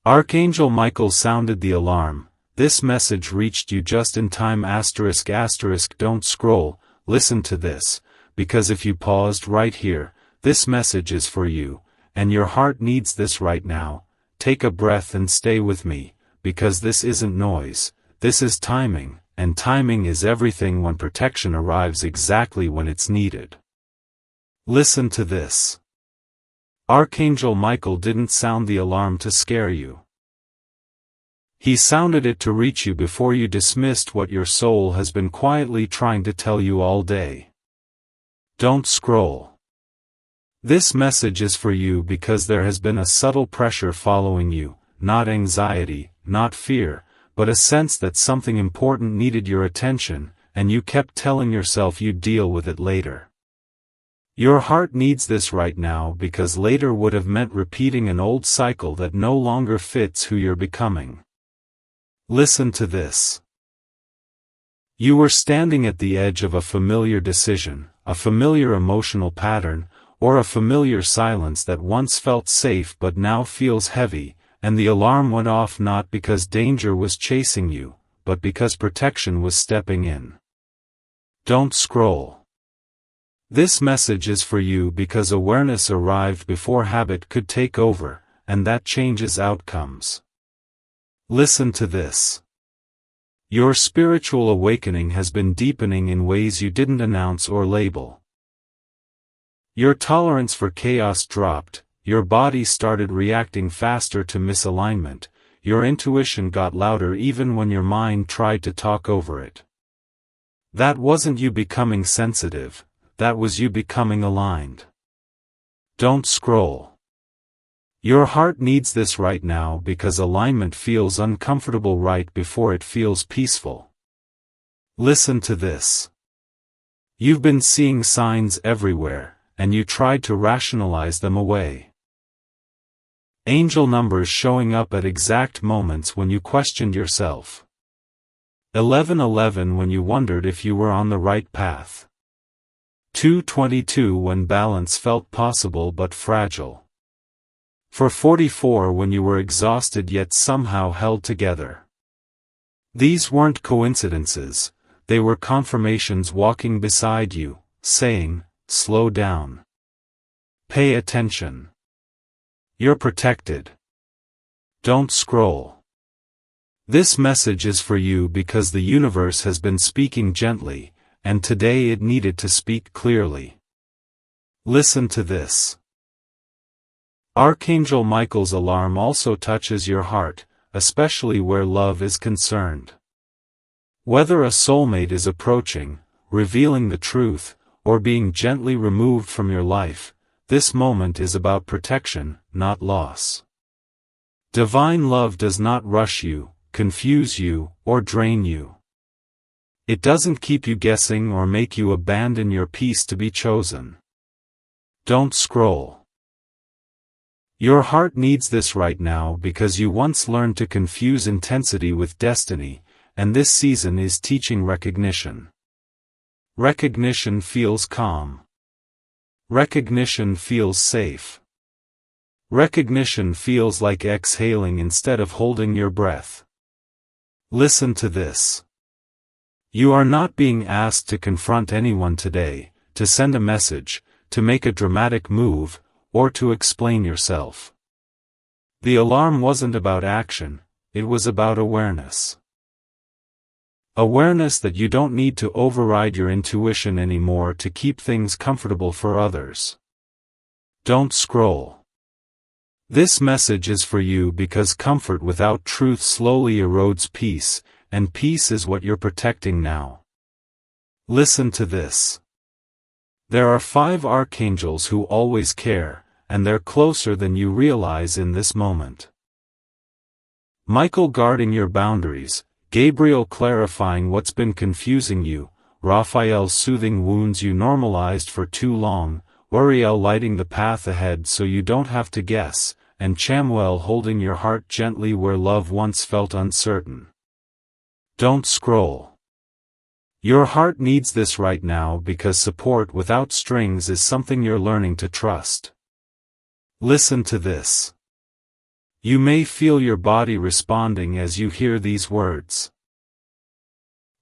Archangel Michael sounded the alarm. This message reached you just in time. ****. Don't scroll, listen to this, because if you paused right here, this message is for you, and your heart needs this right now. Take a breath and stay with me, because this isn't noise, this is timing, and timing is everything when protection arrives exactly when it's needed. Listen to this. Archangel Michael didn't sound the alarm to scare you. He sounded it to reach you before you dismissed what your soul has been quietly trying to tell you all day. Don't scroll. This message is for you because there has been a subtle pressure following you, not anxiety, not fear, but a sense that something important needed your attention, and you kept telling yourself you'd deal with it later. Your heart needs this right now because later would have meant repeating an old cycle that no longer fits who you're becoming. Listen to this. You were standing at the edge of a familiar decision, a familiar emotional pattern, or a familiar silence that once felt safe but now feels heavy, and the alarm went off not because danger was chasing you, but because protection was stepping in. Don't scroll. This message is for you because awareness arrived before habit could take over, and that changes outcomes. Listen to this. Your spiritual awakening has been deepening in ways you didn't announce or label. Your tolerance for chaos dropped, your body started reacting faster to misalignment, your intuition got louder even when your mind tried to talk over it. That wasn't you becoming sensitive, that was you becoming aligned. Don't scroll. Your heart needs this right now because alignment feels uncomfortable right before it feels peaceful. Listen to this. You've been seeing signs everywhere, and you tried to rationalize them away. Angel numbers showing up at exact moments when you questioned yourself. 1111 when you wondered if you were on the right path. 222 when balance felt possible but fragile. 444 when you were exhausted yet somehow held together. These weren't coincidences, they were confirmations walking beside you, saying, slow down. Pay attention. You're protected. Don't scroll. This message is for you because the universe has been speaking gently, and today it needed to speak clearly. Listen to this. Archangel Michael's alarm also touches your heart, especially where love is concerned. Whether a soulmate is approaching, revealing the truth, or being gently removed from your life, this moment is about protection, not loss. Divine love does not rush you, confuse you, or drain you. It doesn't keep you guessing or make you abandon your peace to be chosen. Don't scroll. Your heart needs this right now because you once learned to confuse intensity with destiny, and this season is teaching recognition. Recognition feels calm. Recognition feels safe. Recognition feels like exhaling instead of holding your breath. Listen to this. You are not being asked to confront anyone today, to send a message, to make a dramatic move, or to explain yourself. The alarm wasn't about action, it was about awareness. Awareness that you don't need to override your intuition anymore to keep things comfortable for others. Don't scroll. This message is for you because comfort without truth slowly erodes peace, and peace is what you're protecting now. Listen to this. There are 5 archangels who always care, and they're closer than you realize in this moment. Michael guarding your boundaries, Gabriel clarifying what's been confusing you, Raphael soothing wounds you normalized for too long, Uriel lighting the path ahead so you don't have to guess, and Chamuel holding your heart gently where love once felt uncertain. Don't scroll. Your heart needs this right now because support without strings is something you're learning to trust. Listen to this. You may feel your body responding as you hear these words.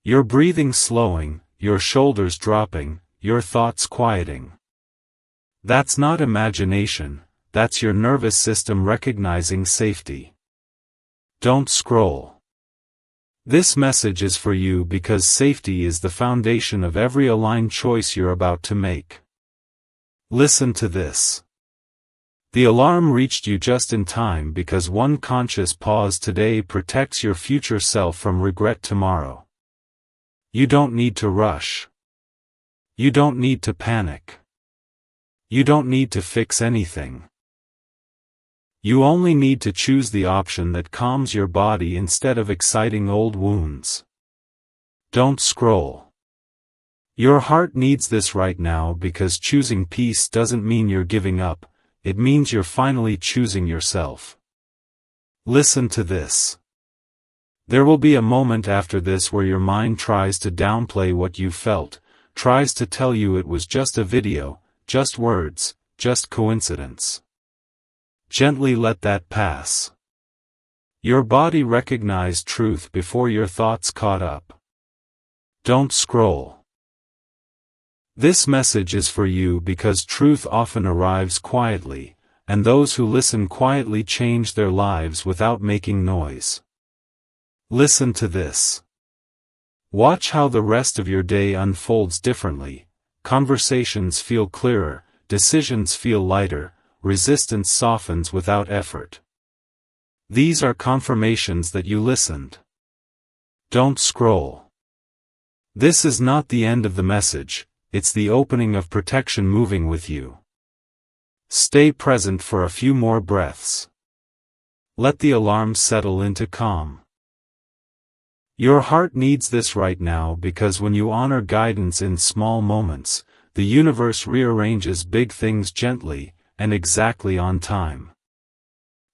Your breathing slowing, your shoulders dropping, your thoughts quieting. That's not imagination, that's your nervous system recognizing safety. Don't scroll. This message is for you because safety is the foundation of every aligned choice you're about to make. Listen to this. The alarm reached you just in time because one conscious pause today protects your future self from regret tomorrow. You don't need to rush. You don't need to panic. You don't need to fix anything. You only need to choose the option that calms your body instead of exciting old wounds. Don't scroll. Your heart needs this right now because choosing peace doesn't mean you're giving up, it means you're finally choosing yourself. Listen to this. There will be a moment after this where your mind tries to downplay what you felt, tries to tell you it was just a video, just words, just coincidence. Gently let that pass. Your body recognized truth before your thoughts caught up. Don't scroll. This message is for you because truth often arrives quietly, and those who listen quietly change their lives without making noise. Listen to this. Watch how the rest of your day unfolds differently. Conversations feel clearer, decisions feel lighter, resistance softens without effort. These are confirmations that you listened. Don't scroll. This is not the end of the message, it's the opening of protection moving with you. Stay present for a few more breaths. Let the alarm settle into calm. Your heart needs this right now because when you honor guidance in small moments, the universe rearranges big things gently, and exactly on time.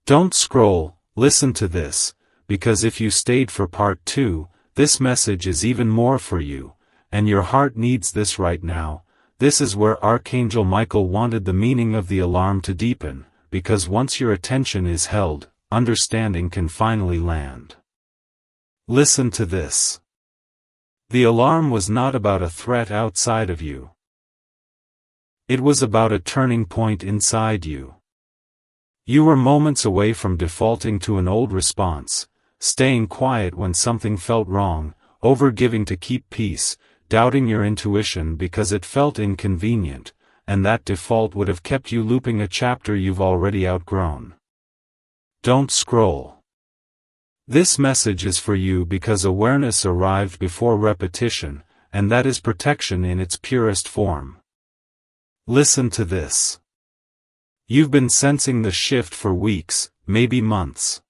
Don't scroll, listen to this, because if you stayed for part 2, this message is even more for you, and your heart needs this right now. This is where Archangel Michael wanted the meaning of the alarm to deepen, because once your attention is held, understanding can finally land. Listen to this. The alarm was not about a threat outside of you. It was about a turning point inside you. You were moments away from defaulting to an old response, staying quiet when something felt wrong, overgiving to keep peace, doubting your intuition because it felt inconvenient, and that default would have kept you looping a chapter you've already outgrown. Don't scroll. This message is for you because awareness arrived before repetition, and that is protection in its purest form. Listen to this. You've been sensing the shift for weeks, maybe months.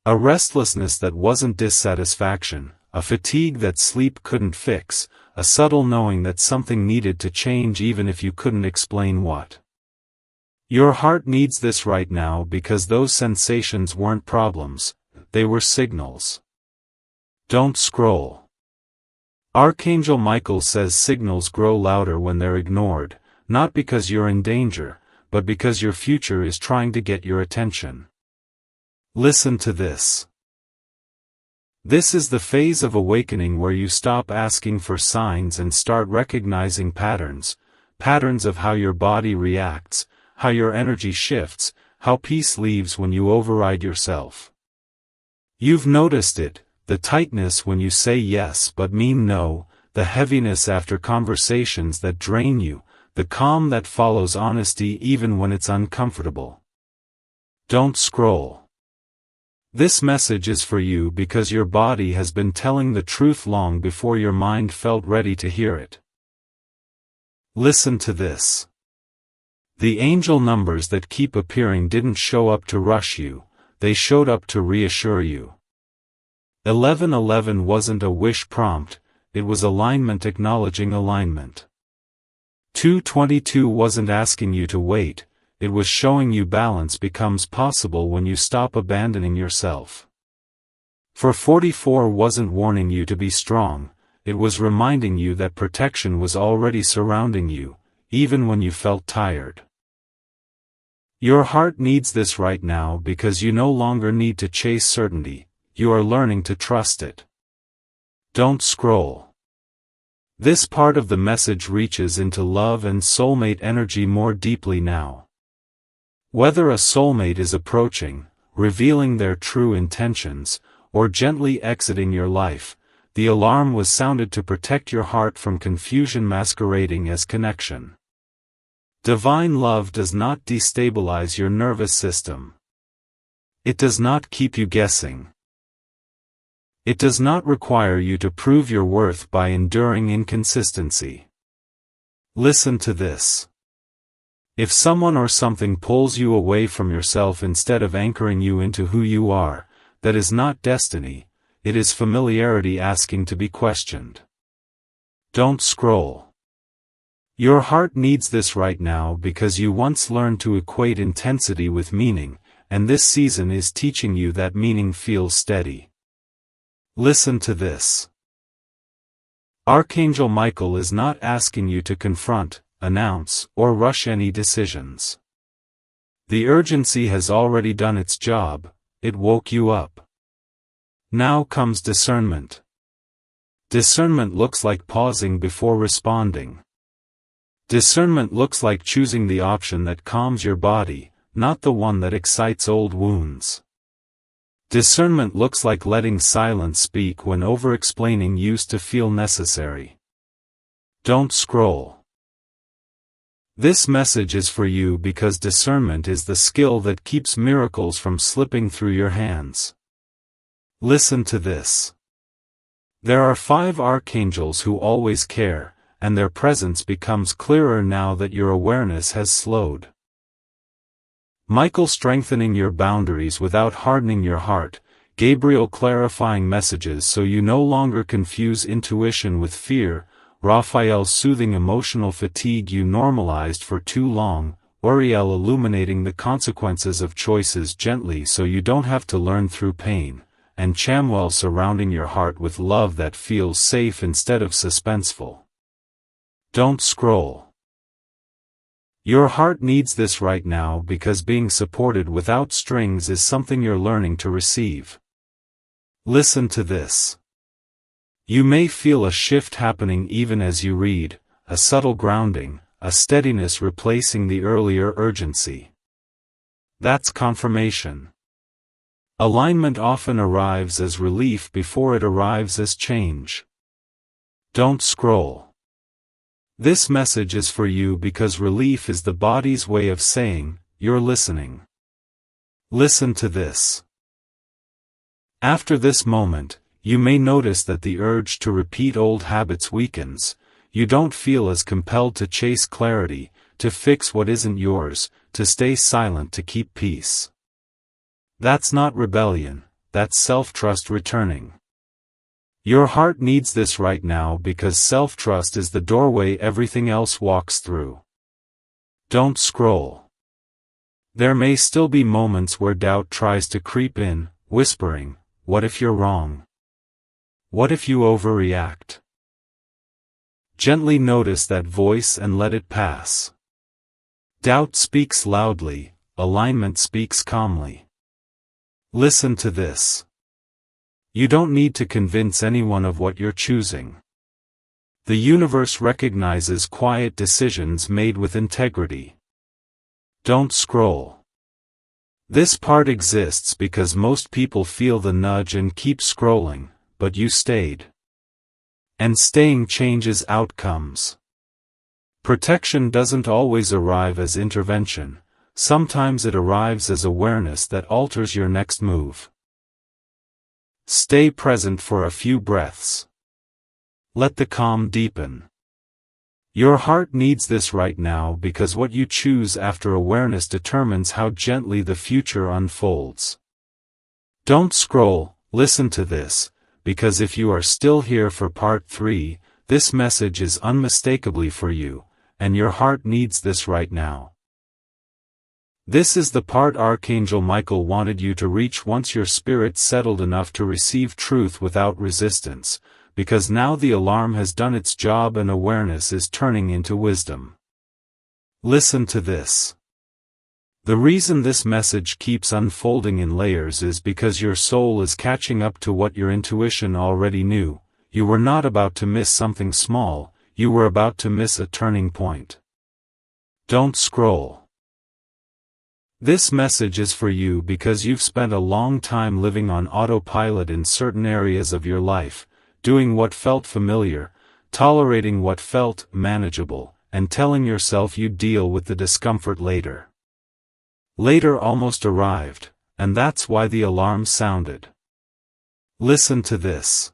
A restlessness that wasn't dissatisfaction, a fatigue that sleep couldn't fix, a subtle knowing that something needed to change even if you couldn't explain what. Your heart needs this right now because those sensations weren't problems, they were signals. Don't scroll. Archangel Michael says signals grow louder when they're ignored, not because you're in danger, but because your future is trying to get your attention. Listen to this. This is the phase of awakening where you stop asking for signs and start recognizing patterns of how your body reacts, how your energy shifts, how peace leaves when you override yourself. You've noticed it. The tightness when you say yes but mean no, the heaviness after conversations that drain you, the calm that follows honesty even when it's uncomfortable. Don't scroll. This message is for you because your body has been telling the truth long before your mind felt ready to hear it. Listen to this. The angel numbers that keep appearing didn't show up to rush you, they showed up to reassure you. 1111 wasn't a wish prompt, it was alignment acknowledging alignment. 222 wasn't asking you to wait, it was showing you balance becomes possible when you stop abandoning yourself. 444 wasn't warning you to be strong, it was reminding you that protection was already surrounding you, even when you felt tired. Your heart needs this right now because you no longer need to chase certainty, you are learning to trust it. Don't scroll. This part of the message reaches into love and soulmate energy more deeply now. Whether a soulmate is approaching, revealing their true intentions, or gently exiting your life, the alarm was sounded to protect your heart from confusion masquerading as connection. Divine love does not destabilize your nervous system. It does not keep you guessing. It does not require you to prove your worth by enduring inconsistency. Listen to this. If someone or something pulls you away from yourself instead of anchoring you into who you are, that is not destiny, it is familiarity asking to be questioned. Don't scroll. Your heart needs this right now because you once learned to equate intensity with meaning, and this season is teaching you that meaning feels steady. Listen to this. Archangel Michael is not asking you to confront, announce, or rush any decisions. The urgency has already done its job, it woke you up. Now comes discernment. Discernment looks like pausing before responding. Discernment looks like choosing the option that calms your body, not the one that excites old wounds. Discernment looks like letting silence speak when over-explaining used to feel necessary. Don't scroll. This message is for you because discernment is the skill that keeps miracles from slipping through your hands. Listen to this. There are 5 archangels who always care, and their presence becomes clearer now that your awareness has slowed. Michael strengthening your boundaries without hardening your heart, Gabriel clarifying messages so you no longer confuse intuition with fear, Raphael soothing emotional fatigue you normalized for too long, Uriel illuminating the consequences of choices gently so you don't have to learn through pain, and Chamuel surrounding your heart with love that feels safe instead of suspenseful. Don't scroll. Your heart needs this right now because being supported without strings is something you're learning to receive. Listen to this. You may feel a shift happening even as you read, a subtle grounding, a steadiness replacing the earlier urgency. That's confirmation. Alignment often arrives as relief before it arrives as change. Don't scroll. This message is for you because relief is the body's way of saying, you're listening. Listen to this. After this moment, you may notice that the urge to repeat old habits weakens, you don't feel as compelled to chase clarity, to fix what isn't yours, to stay silent to keep peace. That's not rebellion, that's self-trust returning. Your heart needs this right now because self-trust is the doorway everything else walks through. Don't scroll. There may still be moments where doubt tries to creep in, whispering, "What if you're wrong? What if you overreact?" Gently notice that voice and let it pass. Doubt speaks loudly, alignment speaks calmly. Listen to this. You don't need to convince anyone of what you're choosing. The universe recognizes quiet decisions made with integrity. Don't scroll. This part exists because most people feel the nudge and keep scrolling, but you stayed. And staying changes outcomes. Protection doesn't always arrive as intervention, sometimes it arrives as awareness that alters your next move. Stay present for a few breaths. Let the calm deepen. Your heart needs this right now because what you choose after awareness determines how gently the future unfolds. Don't scroll, listen to this, because if you are still here for part 3, this message is unmistakably for you, and your heart needs this right now. This is the part Archangel Michael wanted you to reach once your spirit settled enough to receive truth without resistance, because now the alarm has done its job and awareness is turning into wisdom. Listen to this. The reason this message keeps unfolding in layers is because your soul is catching up to what your intuition already knew. You were not about to miss something small, you were about to miss a turning point. Don't scroll. This message is for you because you've spent a long time living on autopilot in certain areas of your life, doing what felt familiar, tolerating what felt manageable, and telling yourself you'd deal with the discomfort later. Later almost arrived, and that's why the alarm sounded. Listen to this.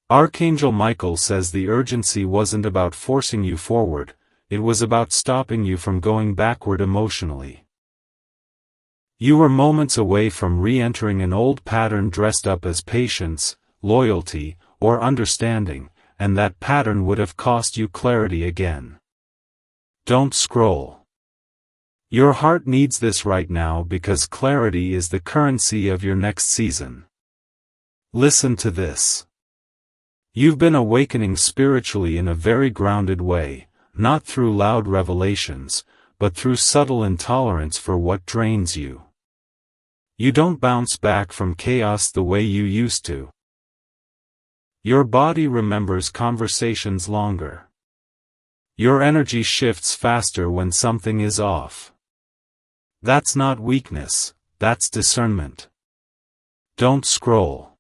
Archangel Michael says the urgency wasn't about forcing you forward, it was about stopping you from going backward emotionally. You were moments away from re-entering an old pattern dressed up as patience, loyalty, or understanding, and that pattern would have cost you clarity again. Don't scroll. Your heart needs this right now because clarity is the currency of your next season. Listen to this. You've been awakening spiritually in a very grounded way, not through loud revelations, but through subtle intolerance for what drains you. You don't bounce back from chaos the way you used to. Your body remembers conversations longer. Your energy shifts faster when something is off. That's not weakness, that's discernment. Don't scroll.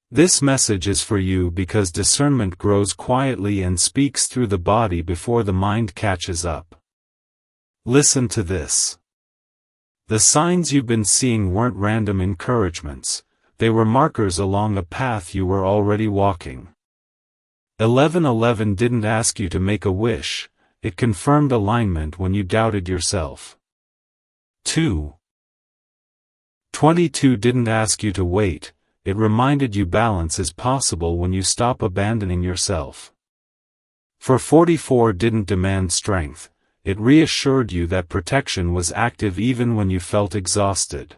This message is for you because discernment grows quietly and speaks through the body before the mind catches up. Listen to this. The signs you've been seeing weren't random encouragements, they were markers along a path you were already walking. 1111 didn't ask you to make a wish, it confirmed alignment when you doubted yourself. 22 didn't ask you to wait, it reminded you balance is possible when you stop abandoning yourself. 44 didn't demand strength, it reassured you that protection was active even when you felt exhausted.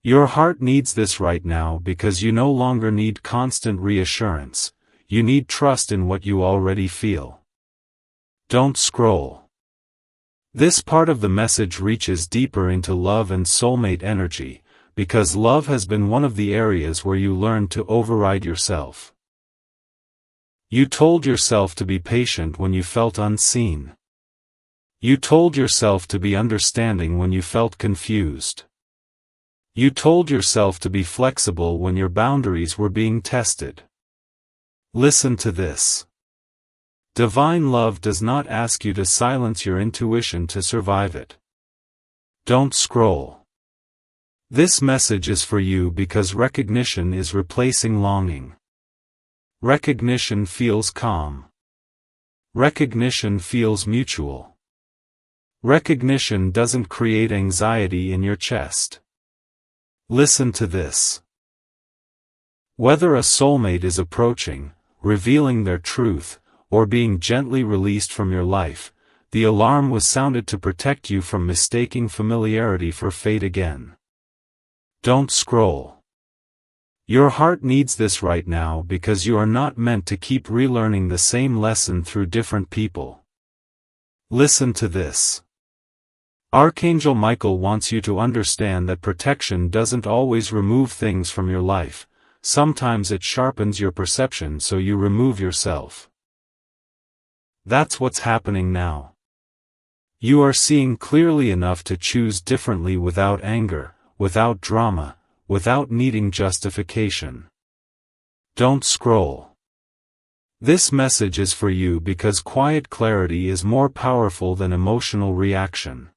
Your heart needs this right now because you no longer need constant reassurance, you need trust in what you already feel. Don't scroll. This part of the message reaches deeper into love and soulmate energy, because love has been one of the areas where you learned to override yourself. You told yourself to be patient when you felt unseen. You told yourself to be understanding when you felt confused. You told yourself to be flexible when your boundaries were being tested. Listen to this. Divine love does not ask you to silence your intuition to survive it. Don't scroll. This message is for you because recognition is replacing longing. Recognition feels calm. Recognition feels mutual. Recognition doesn't create anxiety in your chest. Listen to this. Whether a soulmate is approaching, revealing their truth, or being gently released from your life, the alarm was sounded to protect you from mistaking familiarity for fate again. Don't scroll. Your heart needs this right now because you are not meant to keep relearning the same lesson through different people. Listen to this. Archangel Michael wants you to understand that protection doesn't always remove things from your life, sometimes it sharpens your perception so you remove yourself. That's what's happening now. You are seeing clearly enough to choose differently without anger, without drama, without needing justification. Don't scroll. This message is for you because quiet clarity is more powerful than emotional reaction.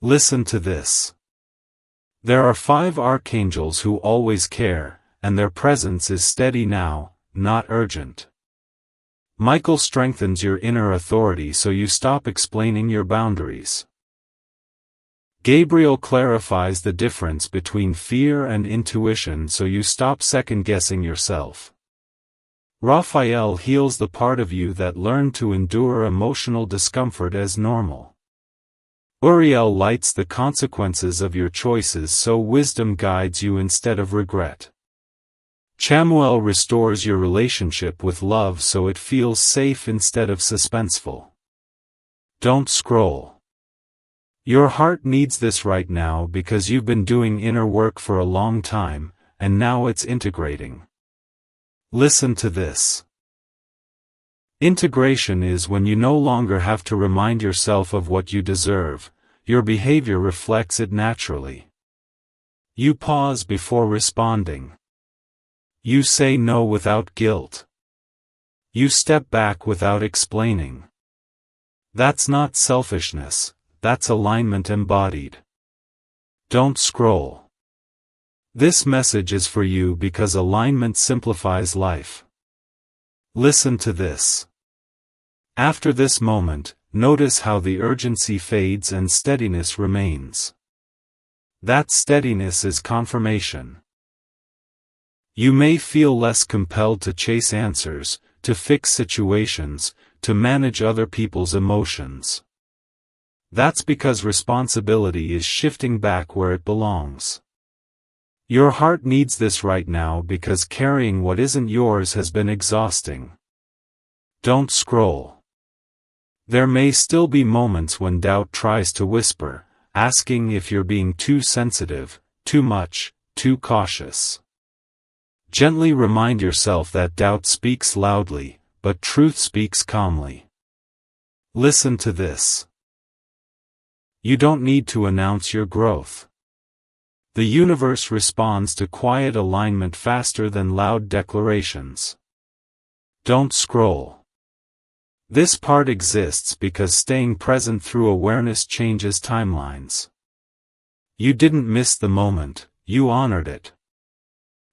Listen to this. There are 5 archangels who always care, and their presence is steady now, not urgent. Michael strengthens your inner authority so you stop explaining your boundaries. Gabriel clarifies the difference between fear and intuition so you stop second-guessing yourself. Raphael heals the part of you that learned to endure emotional discomfort as normal. Uriel lights the consequences of your choices so wisdom guides you instead of regret. Chamuel restores your relationship with love so it feels safe instead of suspenseful. Don't scroll. Your heart needs this right now because you've been doing inner work for a long time, and now it's integrating. Listen to this. Integration is when you no longer have to remind yourself of what you deserve, your behavior reflects it naturally. You pause before responding. You say no without guilt. You step back without explaining. That's not selfishness, that's alignment embodied. Don't scroll. This message is for you because alignment simplifies life. Listen to this. After this moment, notice how the urgency fades and steadiness remains. That steadiness is confirmation. You may feel less compelled to chase answers, to fix situations, to manage other people's emotions. That's because responsibility is shifting back where it belongs. Your heart needs this right now because carrying what isn't yours has been exhausting. Don't scroll. There may still be moments when doubt tries to whisper, asking if you're being too sensitive, too much, too cautious. Gently remind yourself that doubt speaks loudly, but truth speaks calmly. Listen to this. You don't need to announce your growth. The universe responds to quiet alignment faster than loud declarations. Don't scroll. This part exists because staying present through awareness changes timelines. You didn't miss the moment, you honored it.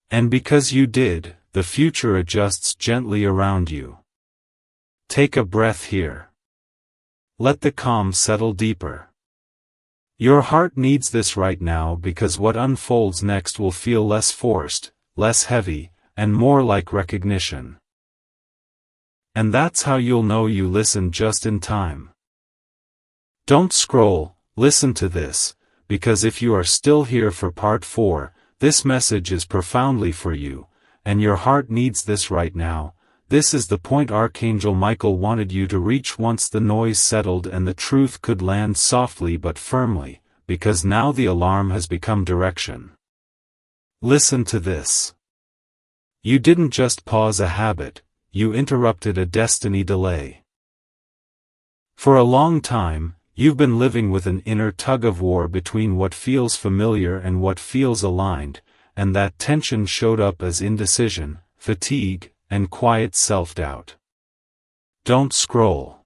And because you did, the future adjusts gently around you. Take a breath here. Let the calm settle deeper. Your heart needs this right now because what unfolds next will feel less forced, less heavy, and more like recognition. And that's how you'll know you listened just in time. Don't scroll, listen to this, because if you are still here for part 4, this message is profoundly for you, and your heart needs this right now. This is the point Archangel Michael wanted you to reach once the noise settled and the truth could land softly but firmly, because now the alarm has become direction. Listen to this. You didn't just pause a habit, you interrupted a destiny delay. For a long time, you've been living with an inner tug-of-war between what feels familiar and what feels aligned, and that tension showed up as indecision, fatigue, and quiet self-doubt. Don't scroll.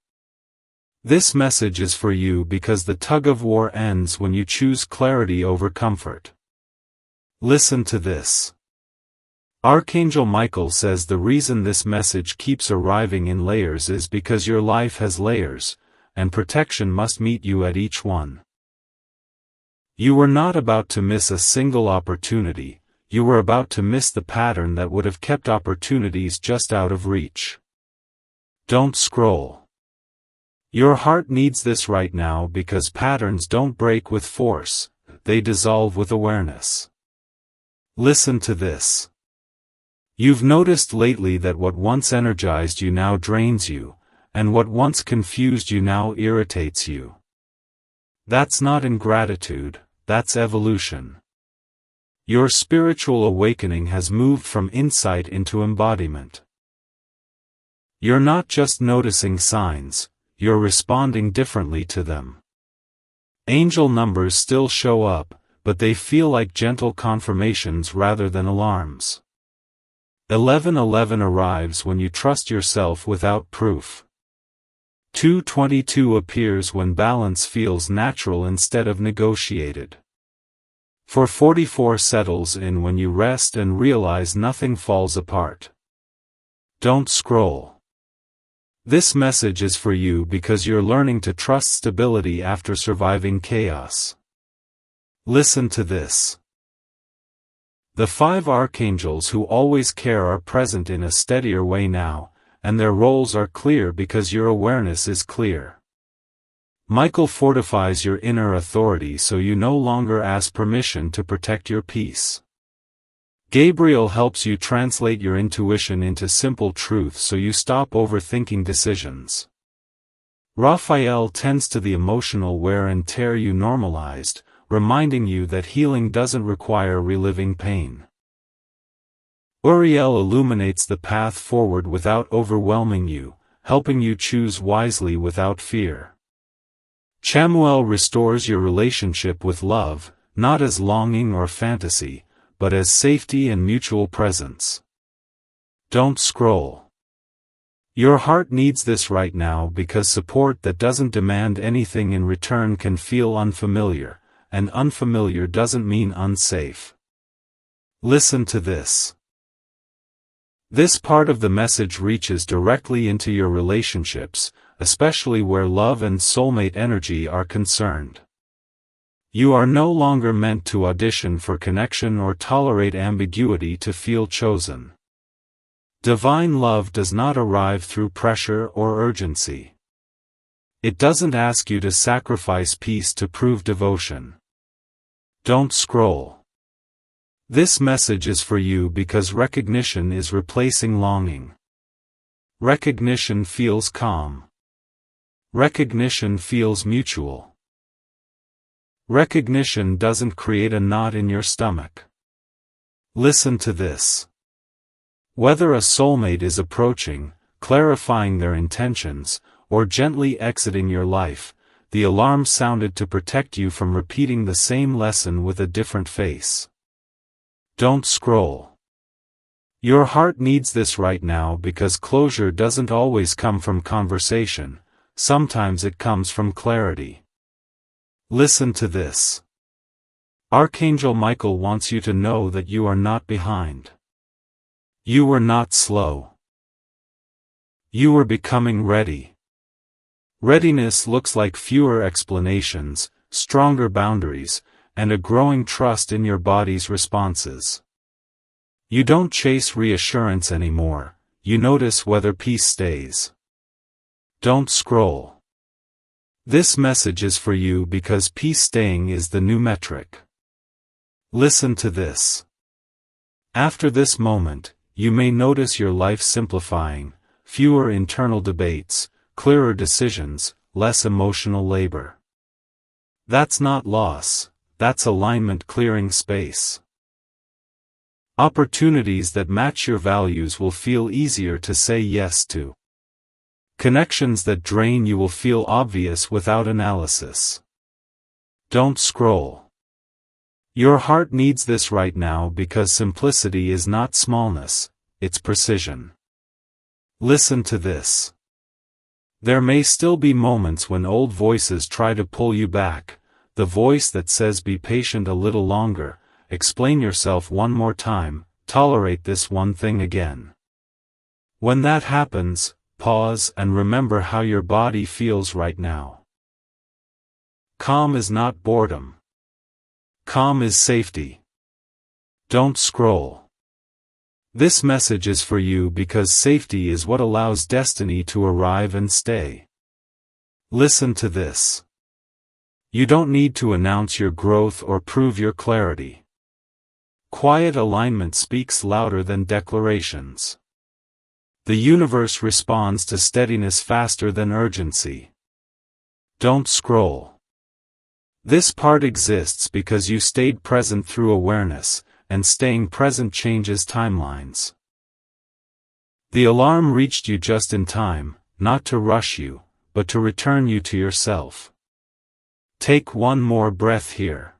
This message is for you because the tug-of-war ends when you choose clarity over comfort. Listen to this. Archangel Michael says the reason this message keeps arriving in layers is because your life has layers, and protection must meet you at each one. You were not about to miss a single opportunity, you were about to miss the pattern that would have kept opportunities just out of reach. Don't scroll. Your heart needs this right now because patterns don't break with force, they dissolve with awareness. Listen to this. You've noticed lately that what once energized you now drains you, and what once confused you now irritates you. That's not ingratitude, that's evolution. Your spiritual awakening has moved from insight into embodiment. You're not just noticing signs, you're responding differently to them. Angel numbers still show up, but they feel like gentle confirmations rather than alarms. 1111 arrives when you trust yourself without proof. 222 appears when balance feels natural instead of negotiated. 444 settles in when you rest and realize nothing falls apart. Don't scroll. This message is for you because you're learning to trust stability after surviving chaos. Listen to this. The 5 archangels who always care are present in a steadier way now, and their roles are clear because your awareness is clear. Michael fortifies your inner authority so you no longer ask permission to protect your peace. Gabriel helps you translate your intuition into simple truth so you stop overthinking decisions. Raphael tends to the emotional wear and tear you normalized, reminding you that healing doesn't require reliving pain. Uriel illuminates the path forward without overwhelming you, helping you choose wisely without fear. Chamuel restores your relationship with love, not as longing or fantasy, but as safety and mutual presence. Don't scroll. Your heart needs this right now because support that doesn't demand anything in return can feel unfamiliar, and unfamiliar doesn't mean unsafe. Listen to this. This part of the message reaches directly into your relationships, especially where love and soulmate energy are concerned. You are no longer meant to audition for connection or tolerate ambiguity to feel chosen. Divine love does not arrive through pressure or urgency. It doesn't ask you to sacrifice peace to prove devotion. Don't scroll. This message is for you because recognition is replacing longing. Recognition feels calm. Recognition feels mutual. Recognition doesn't create a knot in your stomach. Listen to this. Whether a soulmate is approaching, clarifying their intentions, or gently exiting your life, the alarm sounded to protect you from repeating the same lesson with a different face. Don't scroll. Your heart needs this right now because closure doesn't always come from conversation, sometimes it comes from clarity. Listen to this. Archangel Michael wants you to know that you are not behind. You were not slow. You were becoming ready. Readiness looks like fewer explanations, stronger boundaries, and a growing trust in your body's responses. You don't chase reassurance anymore, you notice whether peace stays. Don't scroll. This message is for you because peace staying is the new metric. Listen to this. After this moment, you may notice your life simplifying, fewer internal debates, clearer decisions, less emotional labor. That's not loss. That's alignment clearing space. Opportunities that match your values will feel easier to say yes to. Connections that drain you will feel obvious without analysis. Don't scroll. Your heart needs this right now because simplicity is not smallness, it's precision. Listen to this. There may still be moments when old voices try to pull you back. The voice that says be patient a little longer, explain yourself one more time, tolerate this one thing again. When that happens, pause and remember how your body feels right now. Calm is not boredom. Calm is safety. Don't scroll. This message is for you because safety is what allows destiny to arrive and stay. Listen to this. You don't need to announce your growth or prove your clarity. Quiet alignment speaks louder than declarations. The universe responds to steadiness faster than urgency. Don't scroll. This part exists because you stayed present through awareness, and staying present changes timelines. The alarm reached you just in time, not to rush you, but to return you to yourself. Take one more breath here.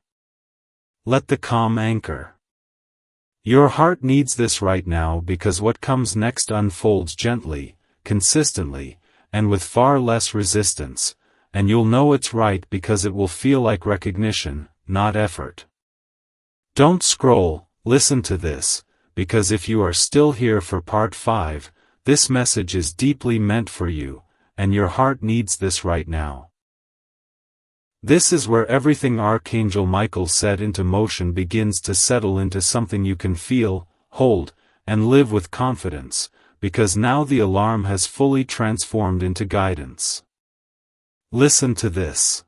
Let the calm anchor. Your heart needs this right now because what comes next unfolds gently, consistently, and with far less resistance, and you'll know it's right because it will feel like recognition, not effort. Don't scroll, listen to this, because if you are still here for part 5, this message is deeply meant for you, and your heart needs this right now. This is where everything Archangel Michael set into motion begins to settle into something you can feel, hold, and live with confidence, because now the alarm has fully transformed into guidance. Listen to this.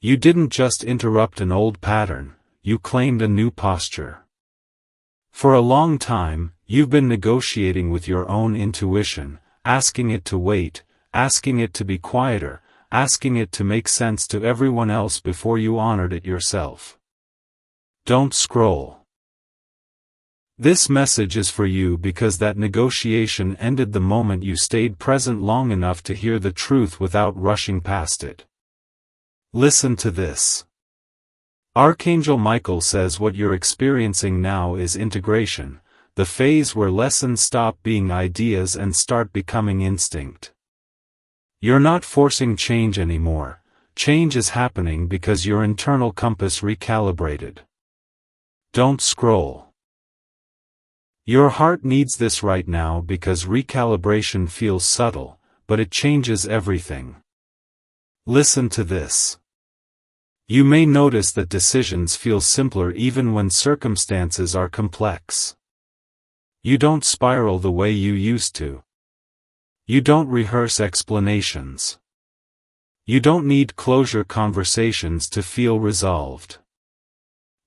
You didn't just interrupt an old pattern, you claimed a new posture. For a long time, you've been negotiating with your own intuition, asking it to wait, asking it to be quieter, asking it to make sense to everyone else before you honored it yourself. Don't scroll. This message is for you because that negotiation ended the moment you stayed present long enough to hear the truth without rushing past it. Listen to this. Archangel Michael says what you're experiencing now is integration, the phase where lessons stop being ideas and start becoming instinct. You're not forcing change anymore. Change is happening because your internal compass recalibrated. Don't scroll. Your heart needs this right now because recalibration feels subtle, but it changes everything. Listen to this. You may notice that decisions feel simpler even when circumstances are complex. You don't spiral the way you used to. You don't rehearse explanations. You don't need closure conversations to feel resolved.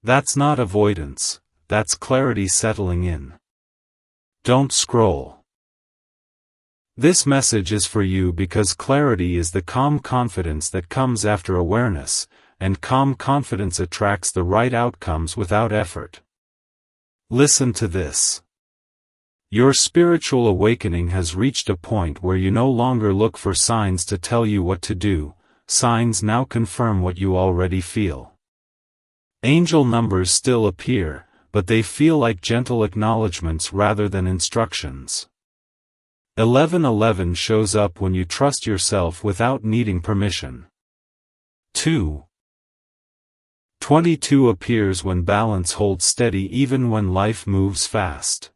That's not avoidance, that's clarity settling in. Don't scroll. This message is for you because clarity is the calm confidence that comes after awareness, and calm confidence attracts the right outcomes without effort. Listen to this. Your spiritual awakening has reached a point where you no longer look for signs to tell you what to do, signs now confirm what you already feel. Angel numbers still appear, but they feel like gentle acknowledgments rather than instructions. 1111 shows up when you trust yourself without needing permission. 22 appears when balance holds steady even when life moves fast.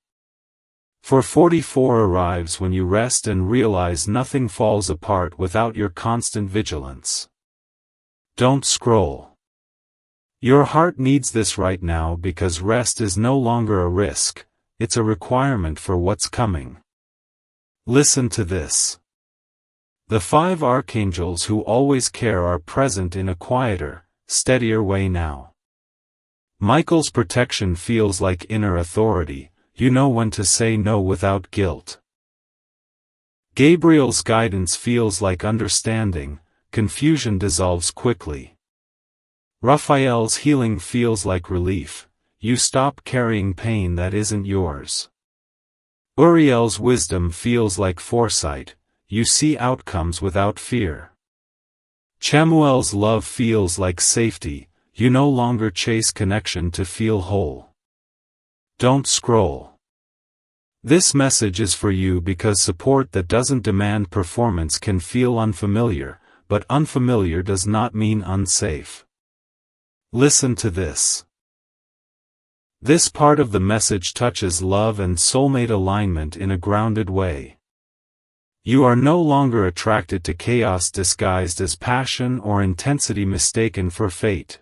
444 arrives when you rest and realize nothing falls apart without your constant vigilance. Don't scroll. Your heart needs this right now because rest is no longer a risk, it's a requirement for what's coming. Listen to this. The 5 archangels who always care are present in a quieter, steadier way now. Michael's protection feels like inner authority, you know when to say no without guilt. Gabriel's guidance feels like understanding, confusion dissolves quickly. Raphael's healing feels like relief, you stop carrying pain that isn't yours. Uriel's wisdom feels like foresight, you see outcomes without fear. Chamuel's love feels like safety, you no longer chase connection to feel whole. Don't scroll. This message is for you because support that doesn't demand performance can feel unfamiliar, but unfamiliar does not mean unsafe. Listen to this. This part of the message touches love and soulmate alignment in a grounded way. You are no longer attracted to chaos disguised as passion or intensity mistaken for fate.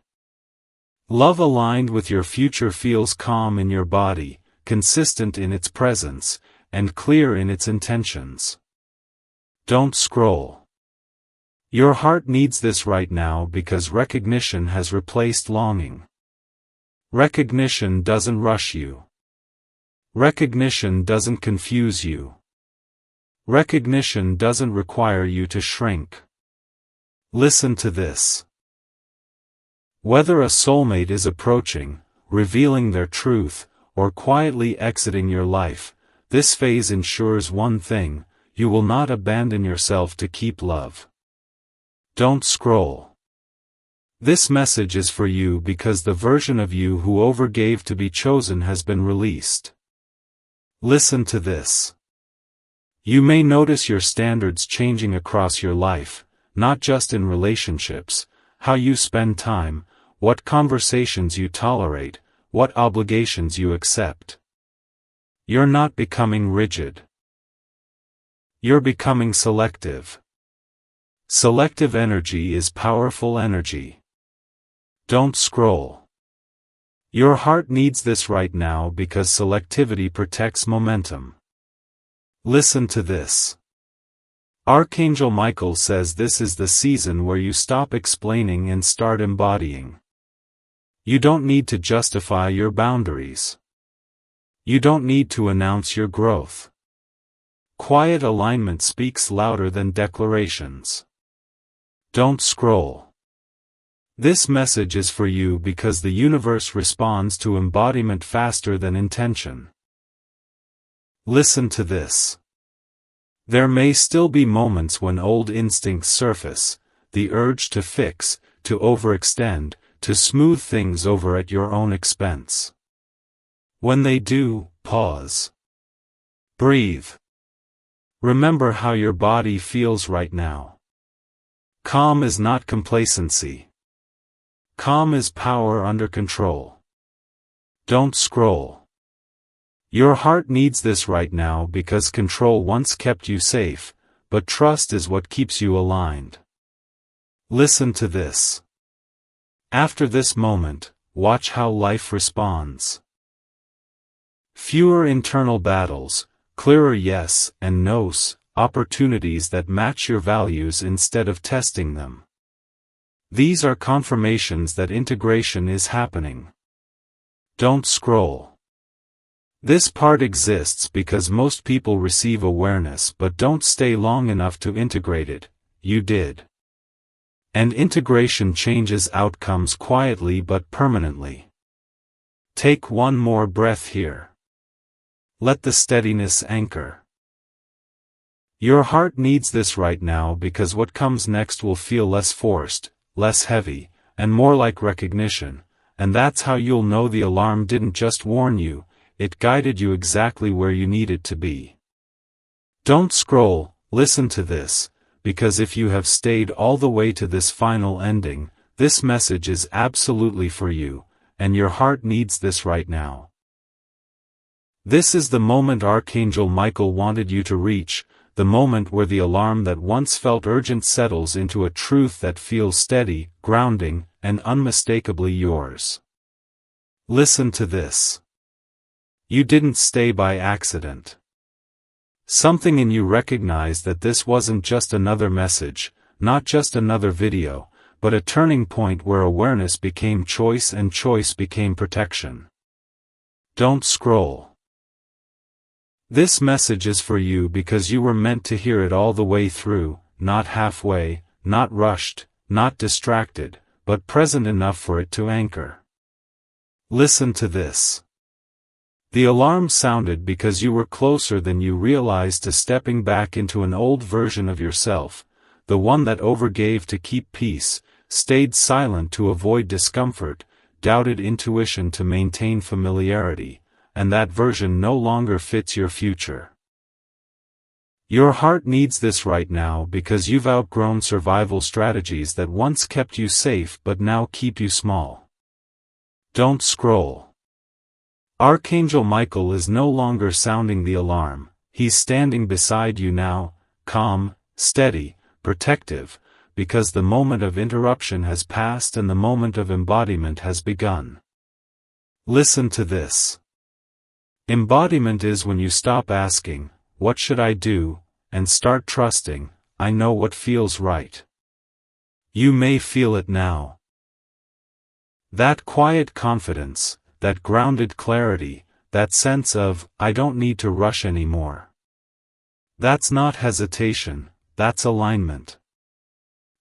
Love aligned with your future feels calm in your body, consistent in its presence, and clear in its intentions. Don't scroll. Your heart needs this right now because recognition has replaced longing. Recognition doesn't rush you. Recognition doesn't confuse you. Recognition doesn't require you to shrink. Listen to this. Whether a soulmate is approaching, revealing their truth, or quietly exiting your life, this phase ensures one thing: you will not abandon yourself to keep love. Don't scroll. This message is for you because the version of you who overgave to be chosen has been released. Listen to this. You may notice your standards changing across your life, not just in relationships, how you spend time, what conversations you tolerate, what obligations you accept. You're not becoming rigid. You're becoming selective. Selective energy is powerful energy. Don't scroll. Your heart needs this right now because selectivity protects momentum. Listen to this. Archangel Michael says this is the season where you stop explaining and start embodying. You don't need to justify your boundaries. You don't need to announce your growth. Quiet alignment speaks louder than declarations. Don't scroll. This message is for you because the universe responds to embodiment faster than intention. Listen to this. There may still be moments when old instincts surface, the urge to fix, to overextend, to smooth things over at your own expense. When they do, pause. Breathe. Remember how your body feels right now. Calm is not complacency. Calm is power under control. Don't scroll. Your heart needs this right now because control once kept you safe, but trust is what keeps you aligned. Listen to this. After this moment, watch how life responds. Fewer internal battles, clearer yes and no's, opportunities that match your values instead of testing them. These are confirmations that integration is happening. Don't scroll. This part exists because most people receive awareness but don't stay long enough to integrate it. You did. And integration changes outcomes quietly but permanently. Take one more breath here. Let the steadiness anchor. Your heart needs this right now because what comes next will feel less forced, less heavy, and more like recognition, and that's how you'll know the alarm didn't just warn you, it guided you exactly where you needed to be. Don't scroll, listen to this, because if you have stayed all the way to this final ending, this message is absolutely for you, and your heart needs this right now. This is the moment Archangel Michael wanted you to reach, the moment where the alarm that once felt urgent settles into a truth that feels steady, grounding, and unmistakably yours. Listen to this. You didn't stay by accident. Something in you recognized that this wasn't just another message, not just another video, but a turning point where awareness became choice and choice became protection. Don't scroll. This message is for you because you were meant to hear it all the way through, not halfway, not rushed, not distracted, but present enough for it to anchor. Listen to this. The alarm sounded because you were closer than you realized to stepping back into an old version of yourself, the one that overgave to keep peace, stayed silent to avoid discomfort, doubted intuition to maintain familiarity, and that version no longer fits your future. Your heart needs this right now because you've outgrown survival strategies that once kept you safe but now keep you small. Don't scroll. Archangel Michael is no longer sounding the alarm, he's standing beside you now, calm, steady, protective, because the moment of interruption has passed and the moment of embodiment has begun. Listen to this. Embodiment is when you stop asking, "What should I do?" and start trusting, "I know what feels right." You may feel it now. That quiet confidence, that grounded clarity, that sense of, "I don't need to rush anymore." That's not hesitation, that's alignment.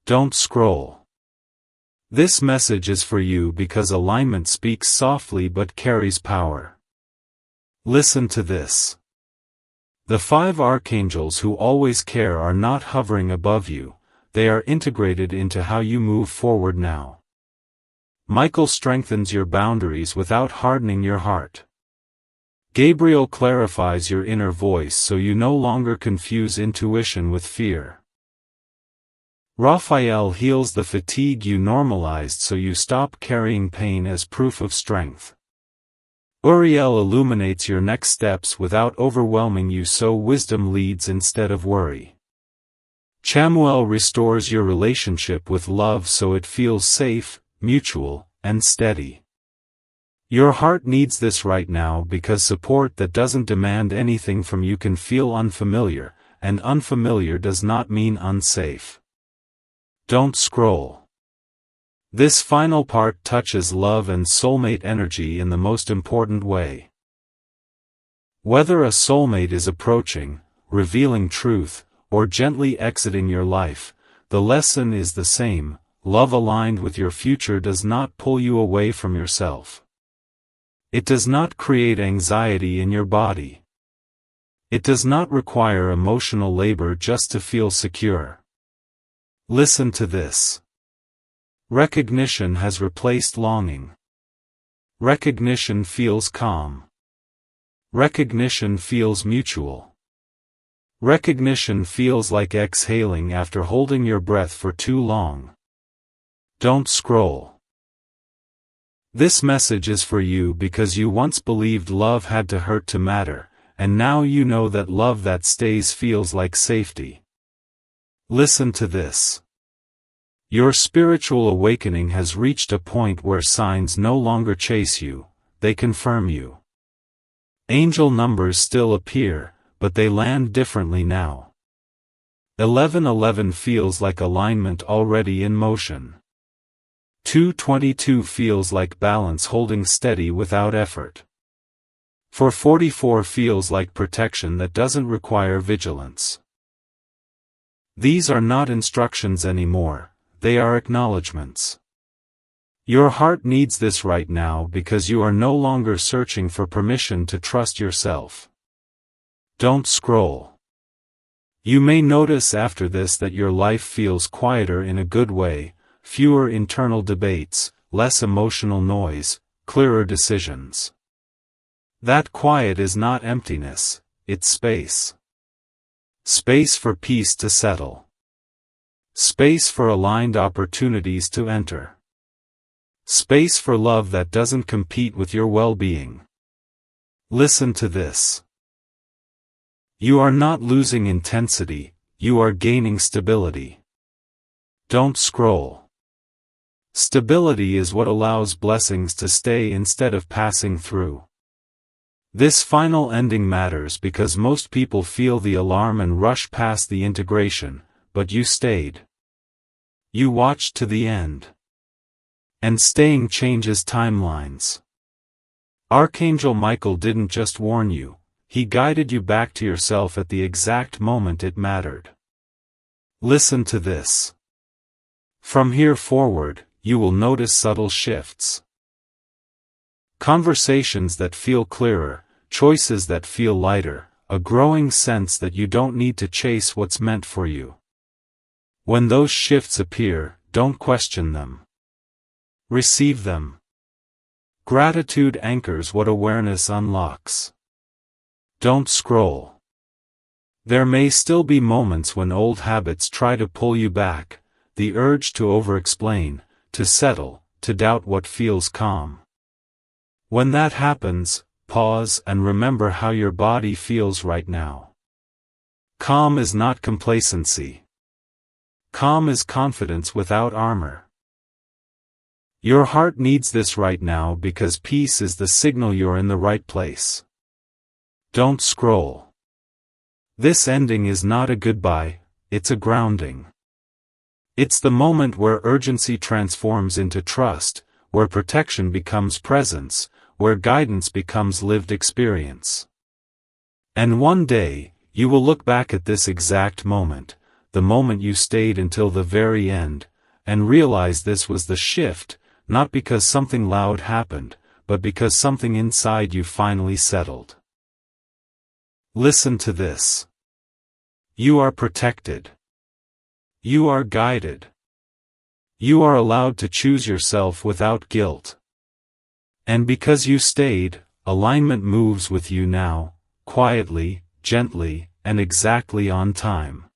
Don't scroll. This message is for you because alignment speaks softly but carries power. Listen to this. The 5 archangels who always care are not hovering above you, they are integrated into how you move forward now. Michael strengthens your boundaries without hardening your heart. Gabriel clarifies your inner voice so you no longer confuse intuition with fear. Raphael heals the fatigue you normalized so you stop carrying pain as proof of strength. Uriel illuminates your next steps without overwhelming you so wisdom leads instead of worry. Chamuel restores your relationship with love so it feels safe, mutual, and steady. Your heart needs this right now because support that doesn't demand anything from you can feel unfamiliar, and unfamiliar does not mean unsafe. Don't scroll. This final part touches love and soulmate energy in the most important way. Whether a soulmate is approaching, revealing truth, or gently exiting your life, the lesson is the same: love aligned with your future does not pull you away from yourself. It does not create anxiety in your body. It does not require emotional labor just to feel secure. Listen to this. Recognition has replaced longing. Recognition feels calm. Recognition feels mutual. Recognition feels like exhaling after holding your breath for too long. Don't scroll. This message is for you because you once believed love had to hurt to matter, and now you know that love that stays feels like safety. Listen to this. Your spiritual awakening has reached a point where signs no longer chase you, they confirm you. Angel numbers still appear, but they land differently now. 1111 feels like alignment already in motion. 222 feels like balance holding steady without effort. 444 feels like protection that doesn't require vigilance. These are not instructions anymore, they are acknowledgments. Your heart needs this right now because you are no longer searching for permission to trust yourself. Don't scroll. You may notice after this that your life feels quieter in a good way, fewer internal debates, less emotional noise, clearer decisions. That quiet is not emptiness, it's space. Space for peace to settle. Space for aligned opportunities to enter. Space for love that doesn't compete with your well-being. Listen to this. You are not losing intensity, you are gaining stability. Don't scroll. Stability is what allows blessings to stay instead of passing through. This final ending matters because most people feel the alarm and rush past the integration, but you stayed. You watched to the end. And staying changes timelines. Archangel Michael didn't just warn you, he guided you back to yourself at the exact moment it mattered. Listen to this. From here forward, you will notice subtle shifts. Conversations that feel clearer, choices that feel lighter, a growing sense that you don't need to chase what's meant for you. When those shifts appear, don't question them. Receive them. Gratitude anchors what awareness unlocks. Don't scroll. There may still be moments when old habits try to pull you back, the urge to over-explain, to settle, to doubt what feels calm. When that happens, pause and remember how your body feels right now. Calm is not complacency. Calm is confidence without armor. Your heart needs this right now because peace is the signal you're in the right place. Don't scroll. This ending is not a goodbye, it's a grounding. It's the moment where urgency transforms into trust, where protection becomes presence, where guidance becomes lived experience. And one day, you will look back at this exact moment, the moment you stayed until the very end, and realize this was the shift, not because something loud happened, but because something inside you finally settled. Listen to this. You are protected. You are guided. You are allowed to choose yourself without guilt. And because you stayed, alignment moves with you now, quietly, gently, and exactly on time.